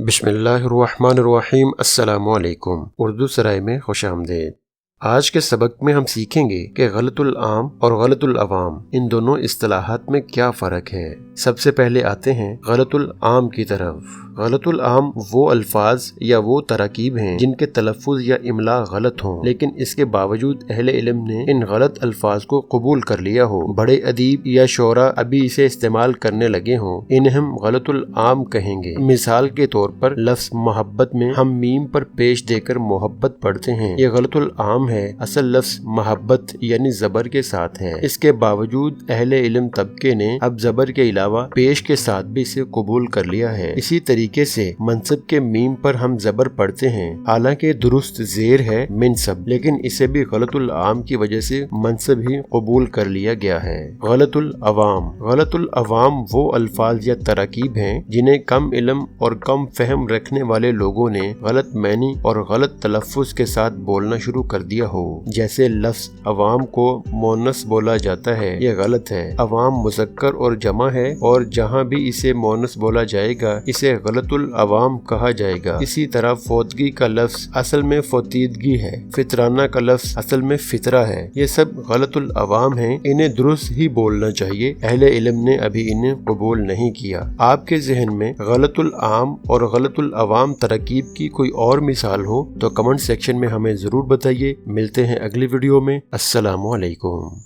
बिस्मिल्लाहिर्रहमानिर्रहीम। अस्सलामु अलैकुम। उर्दू सराय में खुश आमदीद। आज के सबक में हम सीखेंगे कि गलतुल आम और गलतुल अवाम इन दोनों इस्तिलाहात में क्या फ़र्क है। सबसे पहले आते हैं गलतुल आम की तरफ। गलतुल आम वो अल्फाज या वो तराकीब हैं जिनके तलफ़ुज़ या इमला गलत हों, लेकिन इसके बावजूद अहले इल्म ने इन गलत अल्फाज को कबूल कर लिया हो। बड़े अदीब या शोरा अभी इसे इस्तेमाल करने लगे हों, इन्हें हम गलतुल आम कहेंगे। मिसाल के तौर पर लफ्ज़ मोहब्बत में हम मीम पर पेश देकर मोहब्बत पढ़ते हैं, ये गलतुल आम है। असल लफ्ज़ मोहब्बत यानी ज़बर के साथ है। इसके बावजूद अहले इल्म तबके ने अब ज़बर के अलावा पेश के साथ भी इसे कबूल कर लिया है। इसी तरीके से मनसब के मीम पर हम ज़बर पढ़ते हैं, हालांकि दुरुस्त ज़ेर है मिनसब, लेकिन इसे भी गलतुल आम की वजह से मनसब ही कबूल कर लिया गया है। गलतुल अवाम। गलतुल अवाम वो अल्फाज या तराकीब हैं जिन्हें कम इल्म और कम फहम रखने वाले लोगों ने गलत मैनी और गलत तलफ़ुज़ के साथ बोलना शुरू कर दिया हो। जैसे लफ्ज़ अवाम को मोनस बोला जाता है, ये गलत है। अवाम मुज़क्कर और जमा है और जहाँ भी इसे मोनस बोला जाएगा इसे गलतुल अवाम कहा जाएगा। इसी तरह फौतगी का लफ्ज़ असल में फौतीदगी है, फितराना का लफ्ज़ असल में फितरा है। ये सब गलतुल अवाम हैं, इन्हें दुरुस्त ही बोलना चाहिए। अहले इल्म ने अभी इन्हें कबूल नहीं किया। आपके जहन में गलतुल आम और गलतुल अवाम तरकीब की कोई और मिसाल हो तो कमेंट सेक्शन में हमें ज़रूर बताइए। मिलते हैं अगली वीडियो में। अस्सलामु अलैकुम।